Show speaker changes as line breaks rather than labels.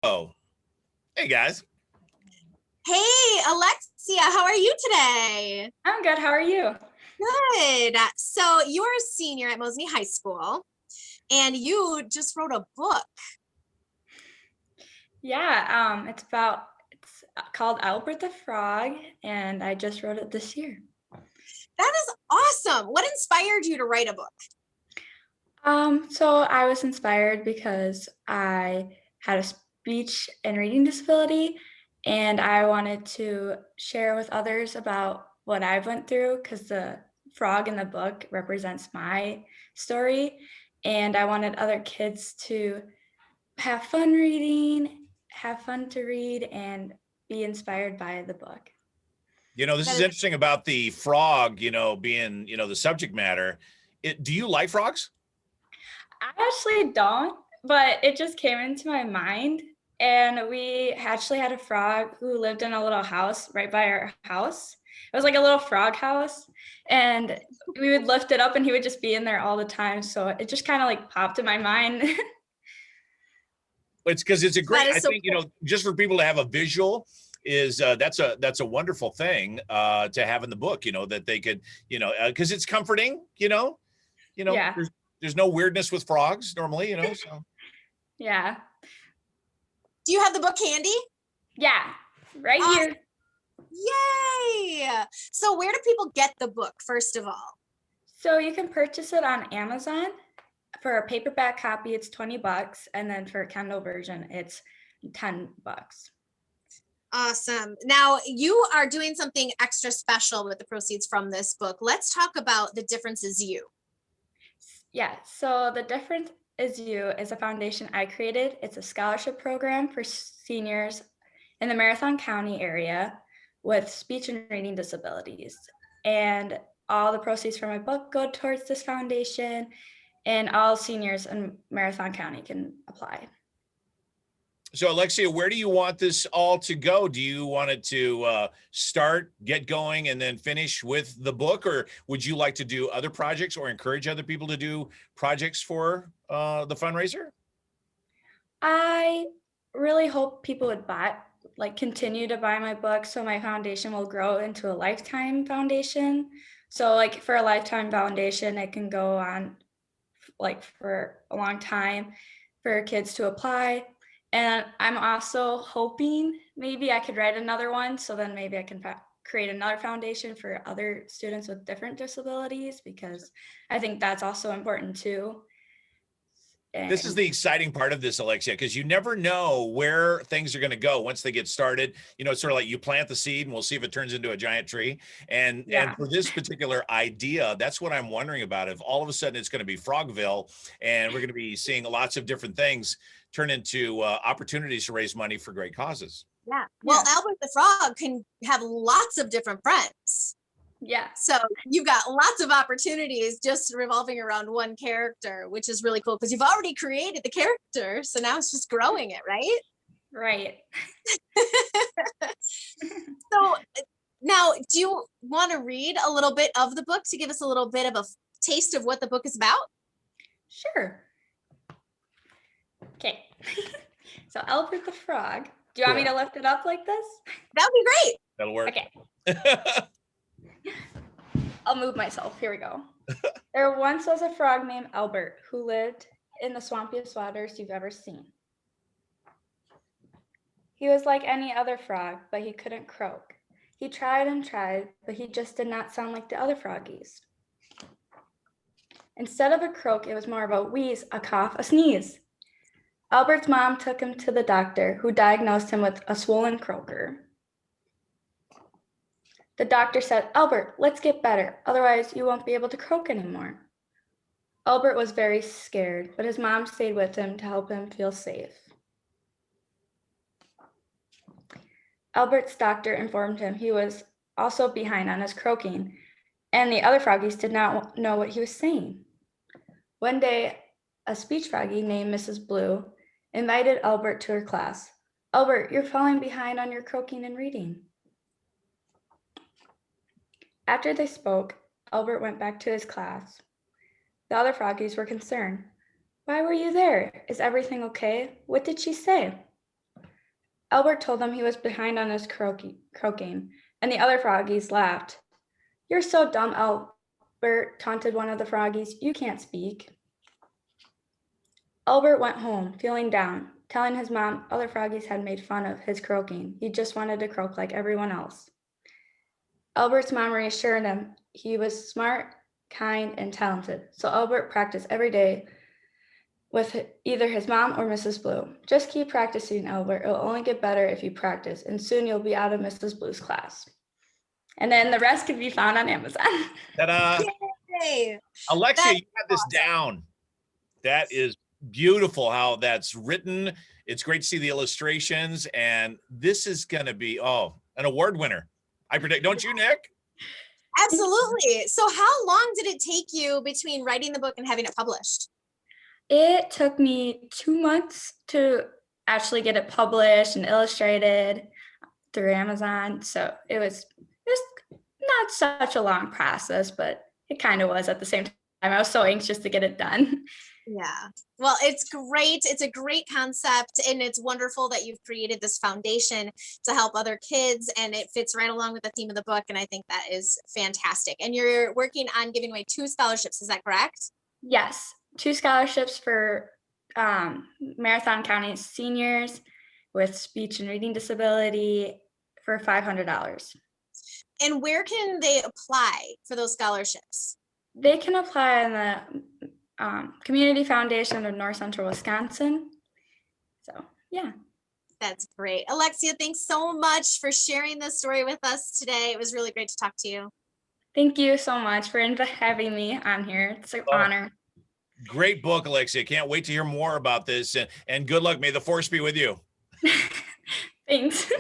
Oh, hey guys.
Hey, Alexia, how are you today?
I'm good. How are you?
Good. So you're a senior at Mosby High School, and you just wrote a book.
Yeah, it's called Albert the Frog, and I just wrote it this year.
That is awesome. What inspired you to write a book?
So I was inspired because I had a speech and reading disability, and I wanted to share with others about what I've went through because the frog in the book represents my story, and I wanted other kids to have fun reading, have fun to read, and be inspired by the book.
This is interesting about the frog, being, the subject matter. Do you like frogs?
I actually don't, but it just came into my mind. And we actually had a frog who lived in a little house right by our house. It was like a little frog house. And we would lift it up and he would just be in there all the time. So it just kind of like popped in my mind.
It's because it's a great, I think,
cool.
just for people to have a visual is that's a wonderful thing to have in the book, that they could, because it's comforting,
Yeah.
there's no weirdness with frogs normally, so.
Yeah.
Do you have the book handy?
Yeah, right here.
Yay! So where do people get the book, first of all?
So you can purchase it on Amazon. For a paperback copy, it's $20, and then for a Kindle version, it's $10.
Awesome. Now you are doing something extra special with the proceeds from this book. Let's talk about The Difference Is You.
Yeah, so The Difference Is You is a foundation I created. It's a scholarship program for seniors in the Marathon County area with speech and reading disabilities. And all the proceeds from my book go towards this foundation, and all seniors in Marathon County can apply.
So Alexia, where do you want this all to go? Do you want it to start, get going, and then finish with the book? Or would you like to do other projects or encourage other people to do projects for the fundraiser?
I really hope people would continue to buy my book so my foundation will grow into a lifetime foundation. So like for a lifetime foundation, it can go on like for a long time for kids to apply. And I'm also hoping maybe I could write another one. So then maybe I can create another foundation for other students with different disabilities, because I think that's also important too.
This is the exciting part of this, Alexia, because you never know where things are going to go once they get started. It's sort of like you plant the seed and we'll see if it turns into a giant tree. And for this particular idea, that's what I'm wondering about. If all of a sudden it's going to be Frogville and we're going to be seeing lots of different things turn into opportunities to raise money for great causes.
Yeah. Well, Albert the Frog can have lots of different friends.
Yeah.
So you've got lots of opportunities just revolving around one character, which is really cool because you've already created the character. So now it's just growing it, right?
Right.
So now, do you want to read a little bit of the book to give us a little bit of a taste of what the book is about?
Sure. Okay. So Albert the Frog. Do you want me to lift it up like this?
That would be great.
That'll work.
Okay. I'll move myself. Here we go. There once was a frog named Albert who lived in the swampiest waters you've ever seen. He was like any other frog, but he couldn't croak. He tried and tried, but he just did not sound like the other froggies. Instead of a croak, it was more of a wheeze, a cough, a sneeze. Albert's mom took him to the doctor, who diagnosed him with a swollen croaker. The doctor said, "Albert, let's get better. Otherwise, you won't be able to croak anymore." Albert was very scared, but his mom stayed with him to help him feel safe. Albert's doctor informed him he was also behind on his croaking, and the other froggies did not know what he was saying. One day, a speech froggie named Mrs. Blue invited Albert to her class. "Albert, you're falling behind on your croaking and reading." After they spoke, Albert went back to his class. The other froggies were concerned. "Why were you there? Is everything okay? What did she say?" Albert told them he was behind on his croaking, and the other froggies laughed. "You're so dumb, Albert," taunted one of the froggies. "You can't speak." Albert went home, feeling down, telling his mom other froggies had made fun of his croaking. He just wanted to croak like everyone else. Albert's mom reassured him he was smart, kind, and talented, so Albert practiced every day with either his mom or Mrs. Blue. "Just keep practicing, Albert. It'll only get better if you practice, and soon you'll be out of Mrs. Blue's class." And then the rest can be found on Amazon.
Ta-da!
Yay.
Alexia, you got this down. That is beautiful how that's written. It's great to see the illustrations, and this is going to be, an award winner. I predict, don't you, Nick?
Absolutely. So how long did it take you between writing the book and having it published?
It took me 2 months to actually get it published and illustrated through Amazon. So it was not such a long process, but it kind of was at the same time. I was so anxious to get it done.
Yeah. Well, it's great. It's a great concept, and it's wonderful that you've created this foundation to help other kids, and it fits right along with the theme of the book. And I think that is fantastic. And you're working on giving away 2 scholarships. Is that correct?
Yes, 2 scholarships for Marathon County seniors with speech and reading disability for $500.
And where can they apply for those scholarships?
They can apply in the Community Foundation of North Central Wisconsin. So, yeah.
That's great. Alexia, thanks so much for sharing this story with us today. It was really great to talk to you.
Thank you so much for having me on here. It's an honor.
Great book, Alexia. Can't wait to hear more about this, and good luck. May the force be with you.
Thanks.